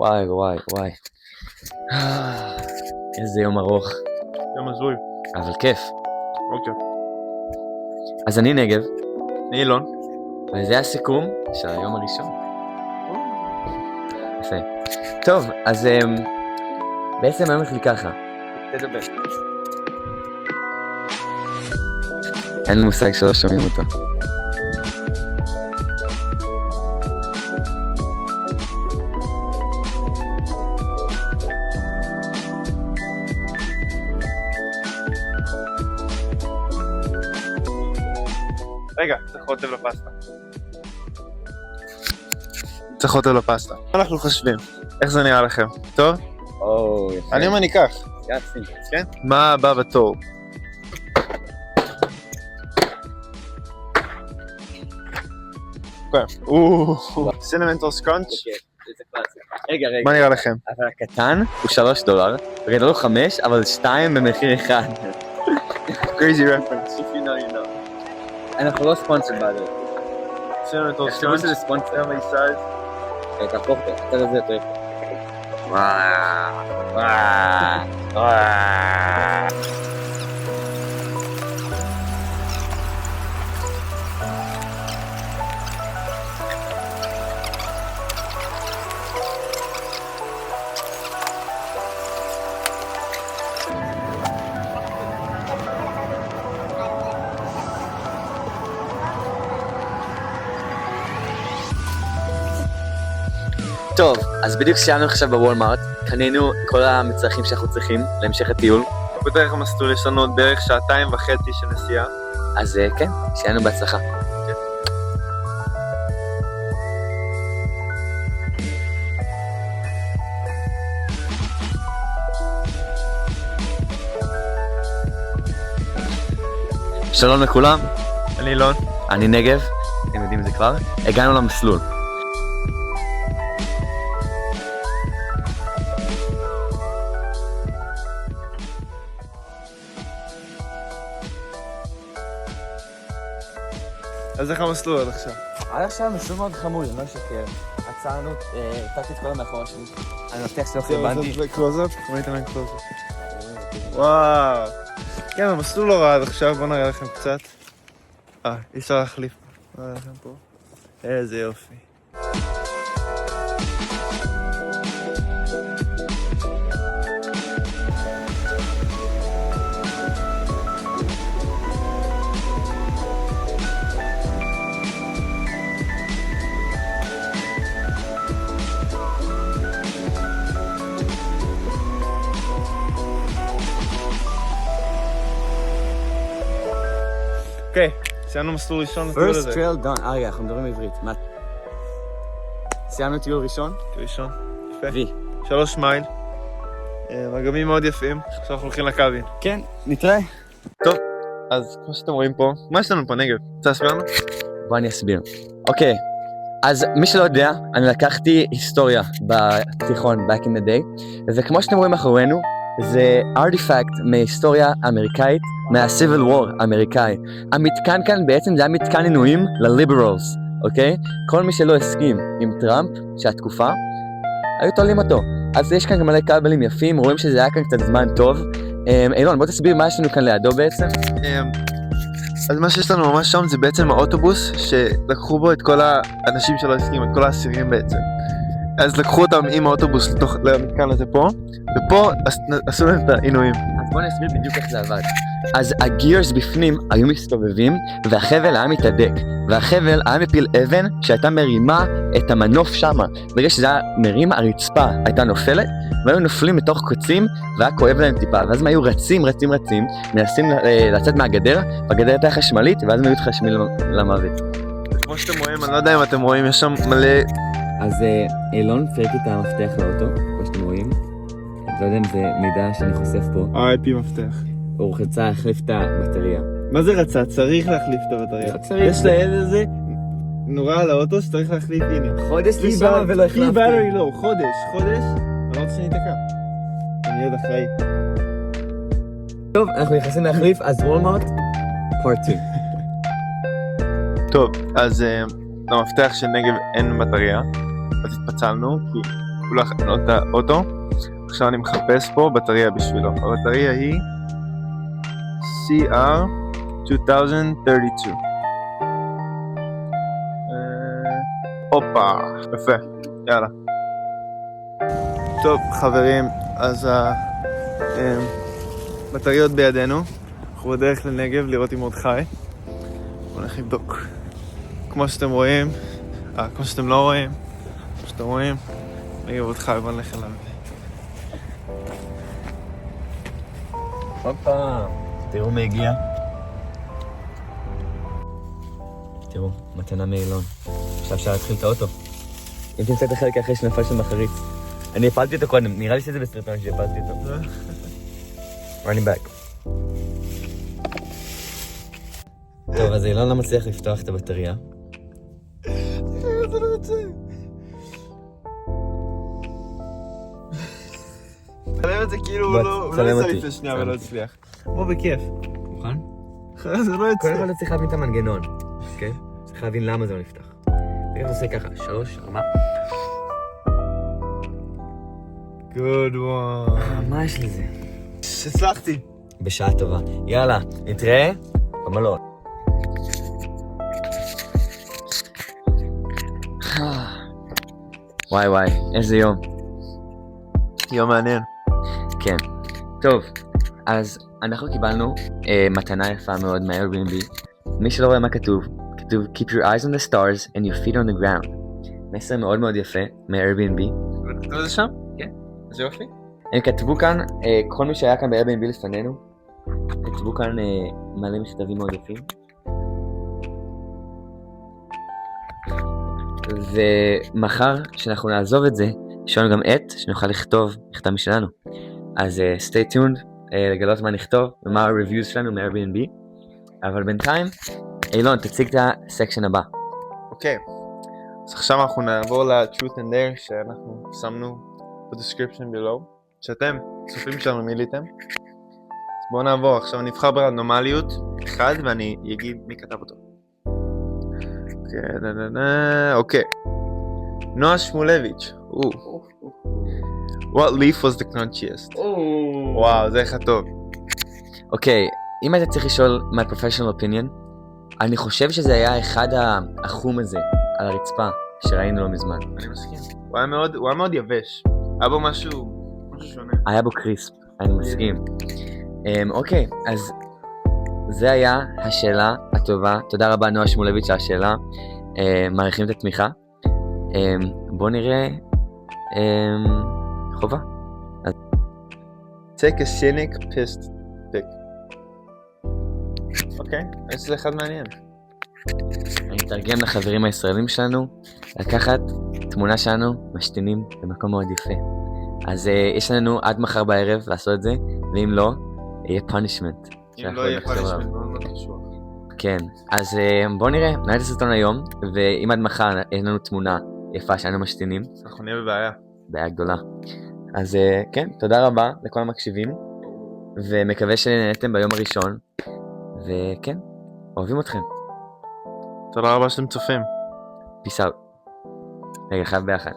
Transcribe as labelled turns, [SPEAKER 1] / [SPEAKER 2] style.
[SPEAKER 1] וואי וואי וואי. איזה יום ארוך.
[SPEAKER 2] יום הזוי.
[SPEAKER 1] אבל כיף.
[SPEAKER 2] אוקיי.
[SPEAKER 1] אז אני נגב,
[SPEAKER 2] אני אילון.
[SPEAKER 1] וזה הסיכום של היום הראשון. יפה. טוב, אז בעצם היום החליט ככה.
[SPEAKER 2] תדבר.
[SPEAKER 1] אין לי מושג שלא שומעים אותו.
[SPEAKER 2] רגע, צריך רוטב לפסטה. צריך רוטב לפסטה. מה אנחנו חושבים? איך זה נראה לכם? טוב?
[SPEAKER 1] או, יפה.
[SPEAKER 2] אני מה ניקח?
[SPEAKER 1] יאצי.
[SPEAKER 2] כן? מה הבא בתור? סינמנטל סקראנץ'.
[SPEAKER 1] רגע,
[SPEAKER 2] מה נראה לכם?
[SPEAKER 1] אבל הקטן הוא $3, וגדול הוא 5, אבל 2 במחיר אחד.
[SPEAKER 2] crazy reference.
[SPEAKER 1] If you know, you know. אנחנו לא ספונסר בעד.
[SPEAKER 2] סינמנטל
[SPEAKER 1] תחשבו
[SPEAKER 2] סקראנץ'.
[SPEAKER 1] שזה ספונסר.
[SPEAKER 2] כמה סייז?
[SPEAKER 1] תהפוך את זה, הצד הזה יותר יפה. וואו, וואו, וואו. טוב, אז בדיוק סיימנו עכשיו בוולמארט, קנינו כל המצרכים שאנחנו צריכים להמשך הטיול,
[SPEAKER 2] בדרך המסלול יש לנו עוד בערך 2.5 של נסיעה.
[SPEAKER 1] אז כן, סיימנו בהצלחה. שלום לכולם,
[SPEAKER 2] אני אילון.
[SPEAKER 1] אני נגב, אתם יודעים את זה כבר, הגענו למסלול.
[SPEAKER 2] אז איך המסלול עד עכשיו?
[SPEAKER 1] עד עכשיו מסלול מאוד חמוד, אני לא שקר. עצרנו, נתתי את כל המאחורה שלי. אני מבטיח שלא חרבנתי.
[SPEAKER 2] קלוזאפ? בוא ניתן להם קלוזאפ. וואו. כן, המסלול לא רע עד עכשיו, בוא נראה לכם קצת. אי אפשר להחליף. בוא נראה לכם פה. איזה יופי. אוקיי, סיימנו מסלול ראשון לטיול הזה.
[SPEAKER 1] First trail done. רגע, אנחנו מדברים בעברית. מה? סיימנו טיול ראשון?
[SPEAKER 2] טיול ראשון. יפה.
[SPEAKER 1] וי.
[SPEAKER 2] 3 מייל. מגמים מאוד יפים. עכשיו אנחנו הולכים לקווין.
[SPEAKER 1] כן, נתראה.
[SPEAKER 2] טוב, אז כמו שאתם רואים פה, מה יש לנו פה נגב? רוצה להסביר לנו?
[SPEAKER 1] בוא אני אסביר. אוקיי, אז מי שלא יודע, אני לקחתי היסטוריה בתיכון, back in the day, וכמו שאתם רואים אחרינו, זה artifact מההיסטוריה האמריקאית, מה-Civil War האמריקאי. המתקן כאן בעצם זה היה מתקן עינויים ל-liberals, אוקיי? כל מי שלא הסכים עם טראמפ, שהתקופה, היו תולים אותו. אז יש כאן גם מלא כבלים יפים, רואים שזה היה כאן קצת זמן טוב. אילון, בוא תסביר מה יש לנו כאן לידו בעצם.
[SPEAKER 2] אז מה שיש לנו ממש שם זה בעצם האוטובוס שלקחו בו את כל האנשים שלא הסכימו, את כל האסירים בעצם. אז לקחו אותם עם האוטובוס למתקן הזה פה, ופה עשו להם את העינויים.
[SPEAKER 1] אז בוא נסביר בדיוק איך זה עבד. אז הגירס בפנים היו מסתובבים, והחבל היה מתהדק. והחבל היה מפיל אבן שהייתה מרימה את המנוף שמה. ברגע שזה היה מרים, הרצפה הייתה נופלת, והיו נופלים מתוך קוצים, והיה כואב להם טיפה. ואז הם היו רצים, מנסים לצאת מהגדר, והגדר הייתה חשמלית, ואז הם היו מתחשמים למוות.
[SPEAKER 2] כמו שאתם רואים, אני לא יודע אם אתם רואים, יש שם מלא...
[SPEAKER 1] אז אילון פרק את המפתח לאוטו, כמו שאתם רואים. לא יודע אם זה מידע שאני חושף פה.
[SPEAKER 2] RIP מפתח.
[SPEAKER 1] הוא רצה להחליף את הבטריה.
[SPEAKER 2] מה זה רצה? צריך להחליף את הבטריה.
[SPEAKER 1] לא צריך.
[SPEAKER 2] יש לילד הזה נורה על האוטו שצריך להחליף, הנה.
[SPEAKER 1] חודש לי שם ולא החלפתי.
[SPEAKER 2] Key battery לא, חודש. אני לא רוצה שאני אתקע. אני עוד אחראי.
[SPEAKER 1] טוב, אנחנו נכנסים להחליף, אז וולמארט, פארט 2.
[SPEAKER 2] טוב, אז למפתח של נגב אין בטריה, אז התפצלנו, כי הוא לא יכול לקנות את האוטו. עכשיו אני מחפש פה בטריה בשבילו. הבטריה היא CR2032. הופה, יפה, יאללה. טוב חברים, אז הבטריות בידינו. אנחנו בדרך לנגב לראות אם עוד חי. בואו נלך לבדוק. כמו שאתם רואים, כמו שאתם לא רואים, כמו שאתם רואים, נגב עוד חי, בואו נלך אליו.
[SPEAKER 1] הופה, תראו מי הגיע. תראו, מתנה מאילון. עכשיו אפשר להתחיל את האוטו. אם תמצא את החלק אחרי שנפל שם בחריץ. אני הפלתי אותו קודם, נראה לי שזה בסרטון שהפלתי אותו. running back. טוב, אז אילון לא מצליח לפתוח את הבטריה.
[SPEAKER 2] זה לא יוצא. תצלם את זה כאילו הוא לא יצא לפני שנייה ולא הצליח. בוא בכיף.
[SPEAKER 1] מוכן?
[SPEAKER 2] זה לא יוצא.
[SPEAKER 1] קודם כל אתה צריך להבין את המנגנון, אוקיי? צריך להבין למה זה לא נפתח. תכף עושה ככה, 3, 4.
[SPEAKER 2] Good one.
[SPEAKER 1] מה יש לזה?
[SPEAKER 2] הצלחתי.
[SPEAKER 1] בשעה טובה. יאללה, נתראה במלון. וואי וואי, איזה יום.
[SPEAKER 2] יום מעניין.
[SPEAKER 1] כן. טוב, אז אנחנו קיבלנו מתנה יפה מאוד מה-Airbnb. מי שלא רואה מה כתוב, כתוב Keep your eyes on the stars and your feet on the ground. מסר מאוד מאוד יפה מה-Airbnb.
[SPEAKER 2] כתוב את זה שם?
[SPEAKER 1] כן.
[SPEAKER 2] זה יופי.
[SPEAKER 1] הם כתבו כאן, כל מי שהיה כאן ב-Airbnb לפנינו, כתבו כאן מלא מכתבים מאוד יפים. ומחר, כשאנחנו נעזוב את זה, יש לנו גם עט שנוכל לכתוב מכתב משלנו. אז stay tuned לגלות מה נכתוב ומה ה-reviews שלנו מ-Airbnb. אבל בינתיים, אילון, תציג את הסקשן הבא.
[SPEAKER 2] אוקיי. אז עכשיו אנחנו נעבור ל-Truth and Dare שאנחנו שמנו ב-description below. שאתם, צופים שלנו, מיליתם. אז בואו נעבור. עכשיו נבחר ברנדומליות אחד ואני אגיד מי כתב אותו. אוקיי. נועה שמולביץ'. What leaf was the crunchiest? וואו, זה איך טוב.
[SPEAKER 1] אוקיי, אם היית צריך לשאול my professional opinion, אני חושב שזה היה אחד החום הזה על הרצפה שראינו לא מזמן.
[SPEAKER 2] אני מסכים. הוא היה מאוד יבש. היה בו משהו שונה.
[SPEAKER 1] היה בו קריספ, אני מסכים. אוקיי, אז זה היה השאלה הטובה. תודה רבה נועה שמולביץ' על השאלה. מעריכים את התמיכה. בואו נראה חובה.
[SPEAKER 2] Take a scenic pissed pic. אוקיי, יש זה אחד מעניין.
[SPEAKER 1] אני אתרגם לחברים הישראלים שלנו לקחת תמונה שלנו משתינים במקום מאוד יפה. אז יש לנו עד מחר בערב לעשות את זה, ואם לא, יהיה punishment.
[SPEAKER 2] אם לא יהיה punishment, מאוד קשור.
[SPEAKER 1] כן, אז בואו נראה, נראה את הסרטון היום, ואם עד מחר יש לנו תמונה יפה שאנו משתינים,
[SPEAKER 2] אנחנו נהיה בבעיה.
[SPEAKER 1] בעיה גדולה. אז כן, תודה רבה לכל המקשיבים, ומקווה שנהנתם ביום הראשון, וכן, אוהבים אתכם.
[SPEAKER 2] תודה רבה שאתם צופים.
[SPEAKER 1] Peace out. רגע, חייב ביחד.